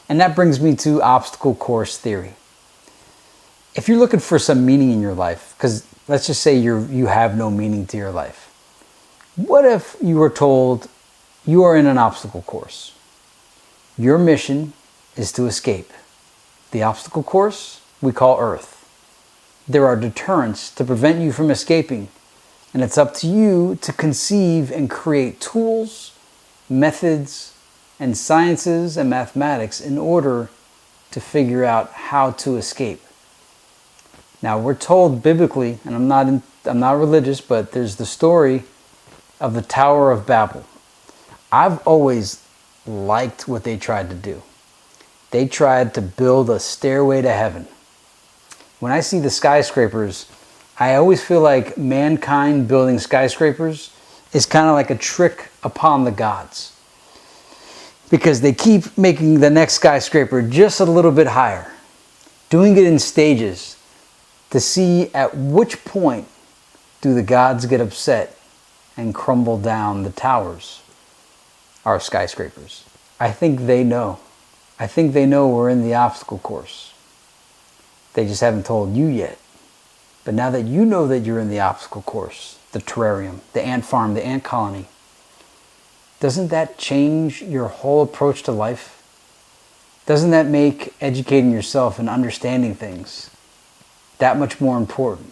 And that brings me to obstacle course theory. If you're looking for some meaning in your life, because let's just say you have no meaning to your life, what if you were told you are in an obstacle course? Your mission is to escape. The obstacle course we call Earth. There are deterrents to prevent you from escaping, and it's up to you to conceive and create tools, methods, and sciences and mathematics in order to figure out how to escape. Now, we're told biblically, and I'm not religious, but there's the story of the Tower of Babel. I've always liked what they tried to do. They tried to build a stairway to heaven. When I see the skyscrapers, I always feel like mankind building skyscrapers is kind of like a trick upon the gods, because they keep making the next skyscraper just a little bit higher, doing it in stages to see at which point do the gods get upset and crumble down the towers, our skyscrapers. I think they know. I think they know we're in the obstacle course. They just haven't told you yet. But now that you know that you're in the obstacle course, the terrarium, the ant farm, the ant colony, doesn't that change your whole approach to life? Doesn't that make educating yourself and understanding things that much more important?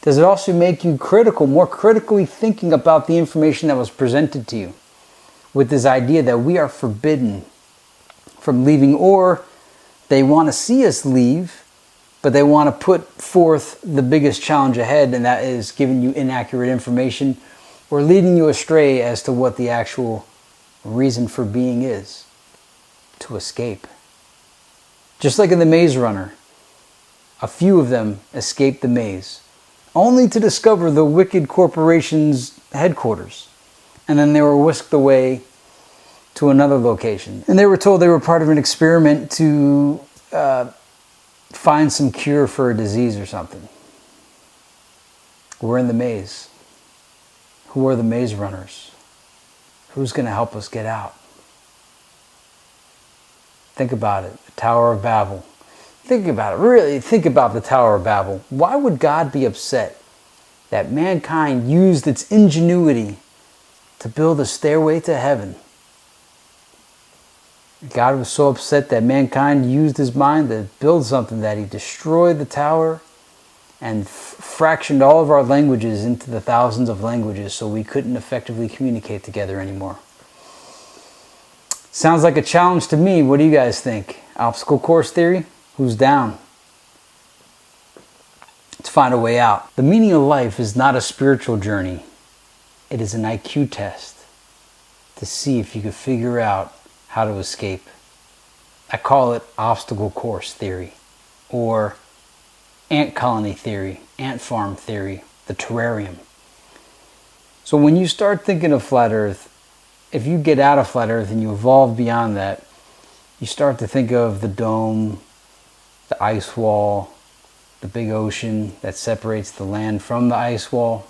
Does it also make you critical, more critically thinking about the information that was presented to you, with this idea that we are forbidden from leaving, or they want to see us leave, but they want to put forth the biggest challenge ahead, and that is giving you inaccurate information or leading you astray as to what the actual reason for being is: to escape. Just like in the Maze Runner, a few of them escaped the maze, only to discover the wicked corporation's headquarters, and then they were whisked away to another location. And they were told they were part of an experiment to find some cure for a disease or something. We're in the maze. Who are the maze runners? Who's going to help us get out? Think about it. The Tower of Babel. Think about it. Really think about the Tower of Babel. Why would God be upset that mankind used its ingenuity to build a stairway to heaven? God was so upset that mankind used his mind to build something that he destroyed the tower and fractioned all of our languages into the thousands of languages so we couldn't effectively communicate together anymore. Sounds like a challenge to me. What do you guys think? Obstacle course theory? Who's down? Let's find a way out. The meaning of life is not a spiritual journey. It is an IQ test to see if you can figure out how to escape. I call it obstacle course theory, or ant colony theory, ant farm theory, the terrarium. So when you start thinking of flat Earth, if you get out of flat Earth and you evolve beyond that, you start to think of the dome, the ice wall, the big ocean that separates the land from the ice wall.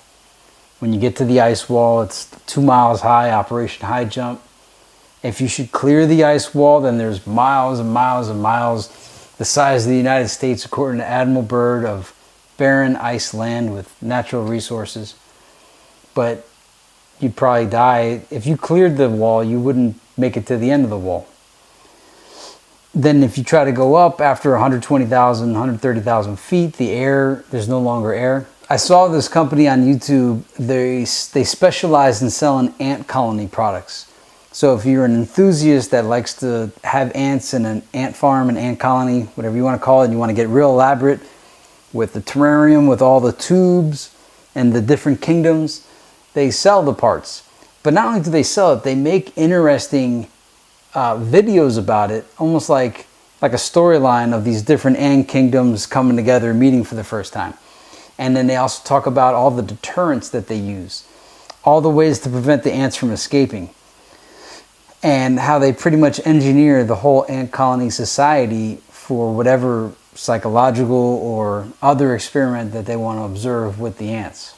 When you get to the ice wall, it's 2 miles high, Operation High Jump. If you should clear the ice wall, then there's miles and miles and miles, the size of the United States, according to Admiral Byrd, of barren ice land with natural resources. But you'd probably die. If you cleared the wall, you wouldn't make it to the end of the wall. Then if you try to go up after 120,000, 130,000 feet, there's no longer air. I saw this company on YouTube. They specialize in selling ant colony products. So if you're an enthusiast that likes to have ants in an ant farm, an ant colony, whatever you want to call it, and you want to get real elaborate with the terrarium, with all the tubes and the different kingdoms, they sell the parts. But not only do they sell it, they make interesting videos about it, almost like a storyline of these different ant kingdoms coming together, meeting for the first time. And then they also talk about all the deterrents that they use, all the ways to prevent the ants from escaping, and how they pretty much engineer the whole ant colony society for whatever psychological or other experiment that they want to observe with the ants.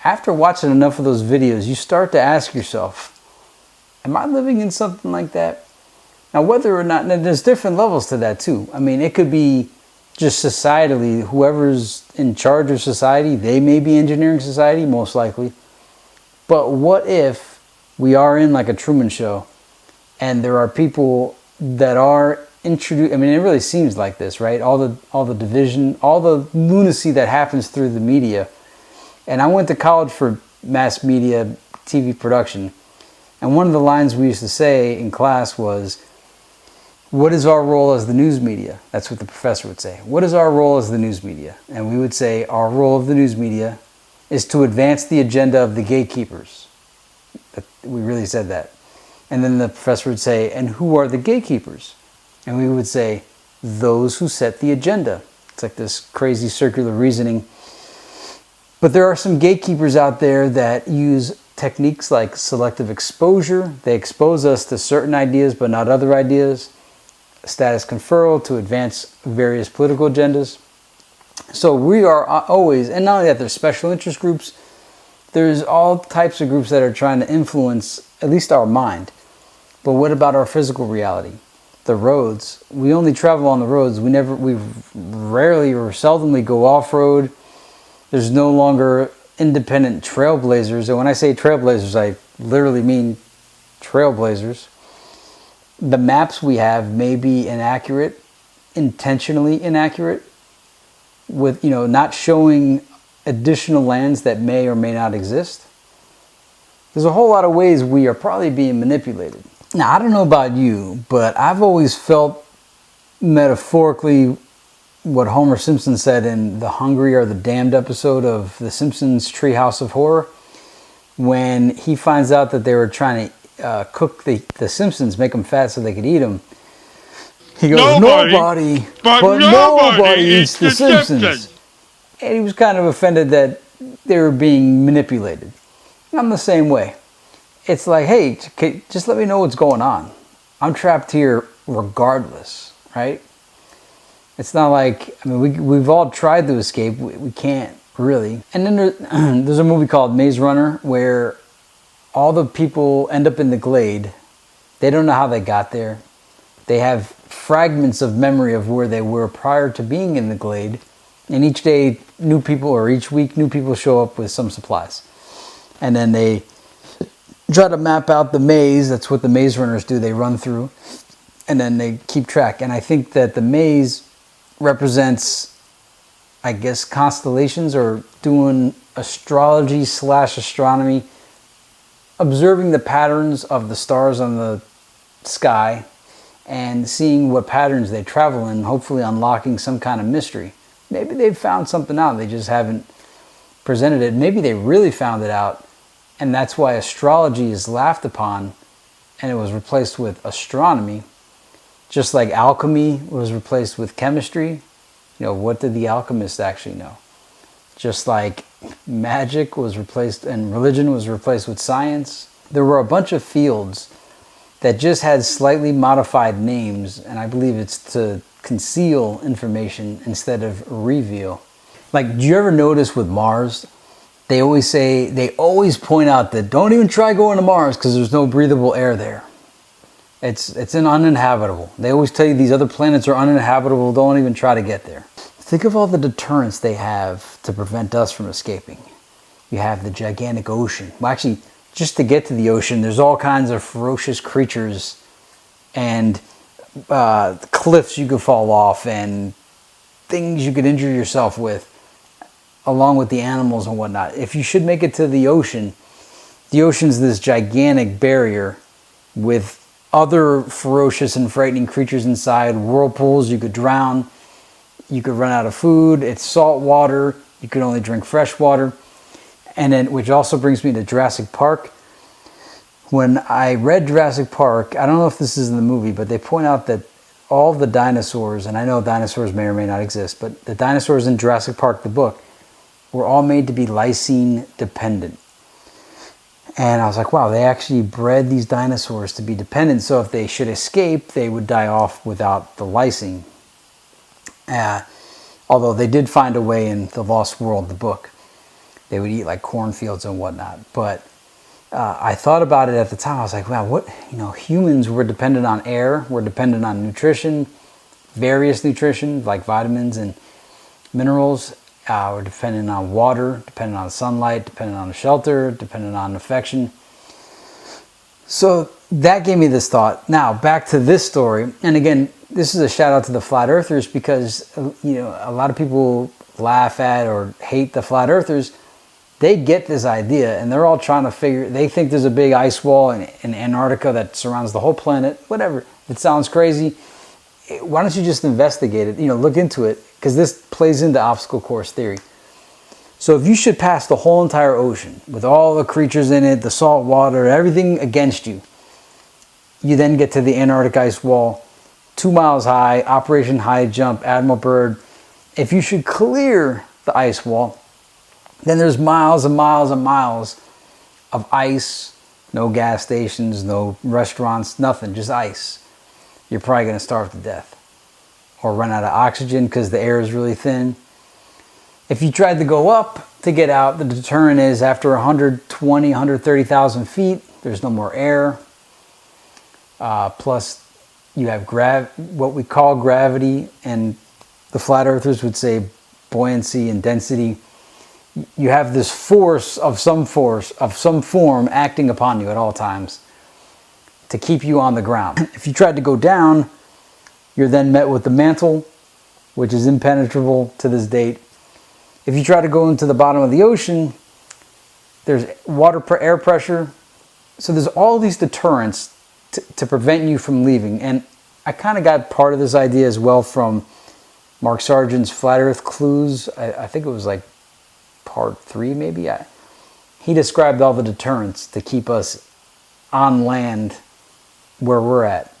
After watching enough of those videos, you start to ask yourself, am I living in something like that? Now, whether or not, there's different levels to that too. I mean, it could be just societally, whoever's in charge of society, they may be engineering society, most likely. But what if we are in like a Truman Show and there are people that are introduced? I mean, it really seems like this, right? All the division, all the lunacy that happens through the media. And I went to college for mass media, TV production. And one of the lines we used to say in class was, what is our role as the news media? That's what the professor would say. What is our role as the news media? And we would say, our role of the news media is to advance the agenda of the gatekeepers. We really said that. And then the professor would say, and who are the gatekeepers? And we would say, those who set the agenda. It's like this crazy circular reasoning. But there are some gatekeepers out there that use techniques like selective exposure. They expose us to certain ideas but not other ideas. Status conferral to advance various political agendas. So we are always, and not only that, there's special interest groups. There's all types of groups that are trying to influence at least our mind. But what about our physical reality? The roads. We only travel on the roads. We rarely or seldomly go off-road. There's no longer independent trailblazers. And when I say trailblazers, I literally mean trailblazers. The maps we have may be inaccurate, intentionally inaccurate, with, not showing additional lands that may or may not exist. There's a whole lot of ways we are probably being manipulated. Now, I don't know about you, but I've always felt metaphorically what Homer Simpson said in the Hungry Are the Damned episode of The Simpsons Treehouse of Horror, when he finds out that they were trying to cook the Simpsons, make them fat so they could eat them. He goes, nobody eats the Simpsons. And he was kind of offended that they were being manipulated. I'm the same way. It's like, hey, just let me know what's going on. I'm trapped here regardless, right? It's not like, I mean, we've all tried to escape. We can't really. And then there's a movie called Maze Runner where all the people end up in the glade. They don't know how they got there. They have fragments of memory of where they were prior to being in the glade. And each day, each week, new people show up with some supplies. And then they try to map out the maze. That's what the maze runners do. They run through. And then they keep track. And I think that the maze represents, I guess, constellations, or doing astrology / astronomy, observing the patterns of the stars on the sky and seeing what patterns they travel in, hopefully unlocking some kind of mystery. Maybe they've found something out, they just haven't presented it. Maybe they really found it out, and that's why astrology is laughed upon and it was replaced with astronomy. Just like alchemy was replaced with chemistry. What did the alchemists actually know? Just like magic was replaced and religion was replaced with science. There were a bunch of fields that just had slightly modified names, and I believe it's to conceal information instead of reveal. Like, do you ever notice with Mars, they always point out that don't even try going to Mars because there's no breathable air there. It's uninhabitable. They always tell you these other planets are uninhabitable, don't even try to get there. Think of all the deterrents they have to prevent us from escaping. You have the gigantic ocean. Well, actually, just to get to the ocean, there's all kinds of ferocious creatures and cliffs you could fall off and things you could injure yourself with, along with the animals and whatnot. If you should make it to the ocean's this gigantic barrier with other ferocious and frightening creatures inside, whirlpools, you could drown, you could run out of food, it's salt water, you could only drink fresh water. And then, which also brings me to Jurassic Park. When I read Jurassic Park, I don't know if this is in the movie, but they point out that all the dinosaurs, and I know dinosaurs may or may not exist, but the dinosaurs in Jurassic Park, the book, were all made to be lysine dependent. And I was like, wow, they actually bred these dinosaurs to be dependent, so if they should escape, they would die off without the lysine. Although they did find a way in The Lost World, the book. They would eat like cornfields and whatnot. But I thought about it at the time. I was like, wow, humans were dependent on air, we're dependent on nutrition, various nutrition like vitamins and minerals. We're dependent on water, dependent on sunlight, dependent on shelter, dependent on affection. So that gave me this thought. Now back to this story. And again, this is a shout out to the flat earthers, because a lot of people laugh at or hate the flat earthers. They get this idea and they're all trying to they think there's a big ice wall in Antarctica that surrounds the whole planet. Whatever. If it sounds crazy, why don't you just investigate it? Look into it, because this plays into obstacle course theory. So if you should pass the whole entire ocean with all the creatures in it, the salt water, everything against you, you then get to the Antarctic ice wall, 2 miles high, Operation High Jump, Admiral Byrd. If you should clear the ice wall, then there's miles and miles and miles of ice, no gas stations, no restaurants, nothing, just ice. You're probably going to starve to death or run out of oxygen because the air is really thin. If you tried to go up to get out, the deterrent is after 120, 130,000 feet, there's no more air. Plus, you have what we call gravity, and the flat earthers would say buoyancy and density. You have this force of some form acting upon you at all times to keep you on the ground. If you tried to go down, you're then met with the mantle, which is impenetrable to this date. If you try to go into the bottom of the ocean, there's air pressure. So there's all these deterrents to prevent you from leaving. And I kind of got part of this idea as well from Mark Sargent's Flat Earth Clues. I think it was like part 3 maybe. He described all the deterrents to keep us on land where we're at.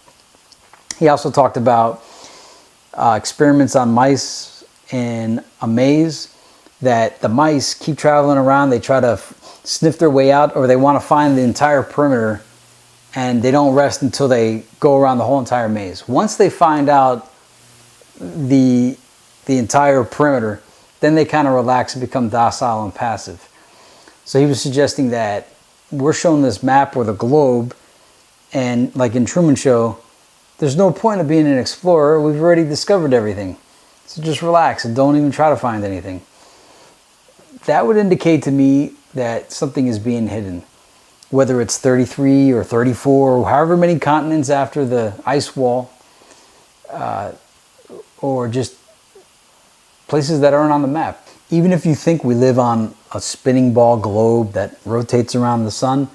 He also talked about experiments on mice in a maze, that the mice keep traveling around. They try to sniff their way out, or they want to find the entire perimeter, and they don't rest until they go around the whole entire maze. Once they find out the entire perimeter, then they kind of relax and become docile and passive. So he was suggesting that we're shown this map or the globe, and like in Truman Show, there's no point of being an explorer. We've already discovered everything. So just relax and don't even try to find anything. That would indicate to me that something is being hidden. Whether it's 33 or 34 or however many continents after the ice wall, or just places that aren't on the map. Even if you think we live on a spinning ball globe that rotates around the sun,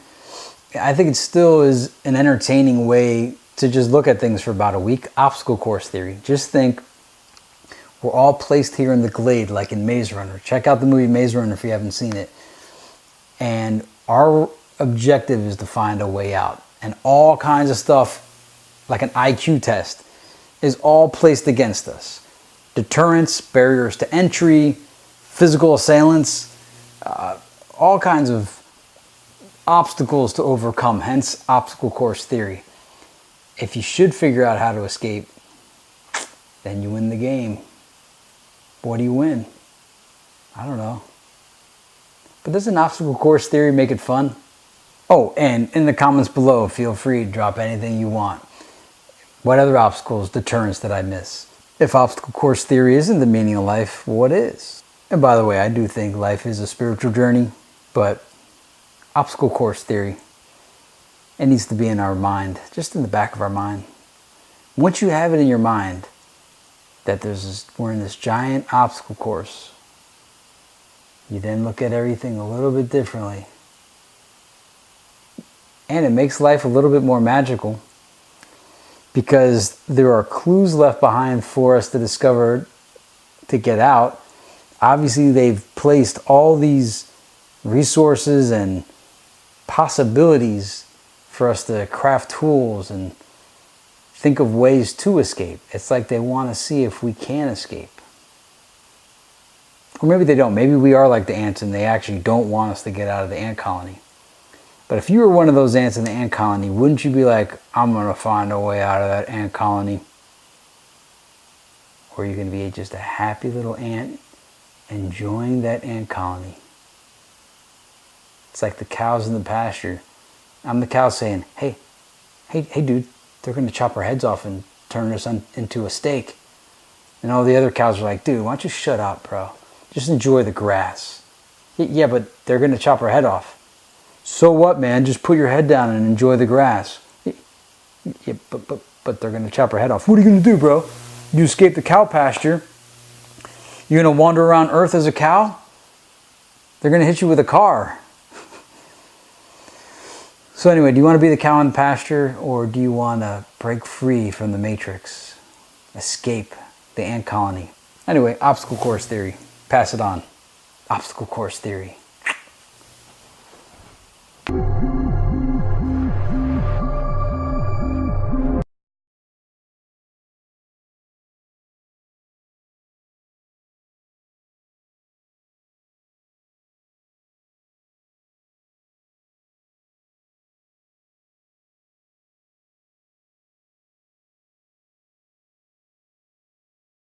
I think it still is an entertaining way to just look at things for about a week. Obstacle course theory. Just think we're all placed here in the glade, like in Maze Runner. Check out the movie Maze Runner if you haven't seen it. And our objective is to find a way out. And all kinds of stuff, like an IQ test, is all placed against us. Deterrents, barriers to entry, physical assailants, all kinds of obstacles to overcome, hence obstacle course theory. If you should figure out how to escape, then you win the game. What do you win? I don't know. But doesn't obstacle course theory make it fun? Oh, and in the comments below, feel free to drop anything you want. What other obstacles, deterrents did I miss? If obstacle course theory isn't the meaning of life, what is? And by the way, I do think life is a spiritual journey, but obstacle course theory, it needs to be in our mind, just in the back of our mind. Once you have it in your mind that we're in this giant obstacle course, you then look at everything a little bit differently. And it makes life a little bit more magical, because there are clues left behind for us to discover to get out. Obviously, they've placed all these resources and possibilities for us to craft tools and think of ways to escape. It's like they want to see if we can escape. Or maybe they don't. Maybe we are like the ants and they actually don't want us to get out of the ant colony. But if you were one of those ants in the ant colony, wouldn't you be like, I'm going to find a way out of that ant colony? Or are you going to be just a happy little ant enjoying that ant colony? It's like the cows in the pasture. I'm the cow saying, hey, dude, they're going to chop our heads off and turn us into a steak. And all the other cows are like, dude, why don't you shut up, bro? Just enjoy the grass. Yeah, but they're going to chop our head off. So what, man? Just put your head down and enjoy the grass. Yeah, but they're going to chop our head off. What are you going to do, bro? You escape the cow pasture. You're going to wander around Earth as a cow? They're going to hit you with a car. So anyway, do you want to be the cow in the pasture, or do you want to break free from the matrix? Escape the ant colony? Anyway, obstacle course theory. Pass it on. Obstacle course theory.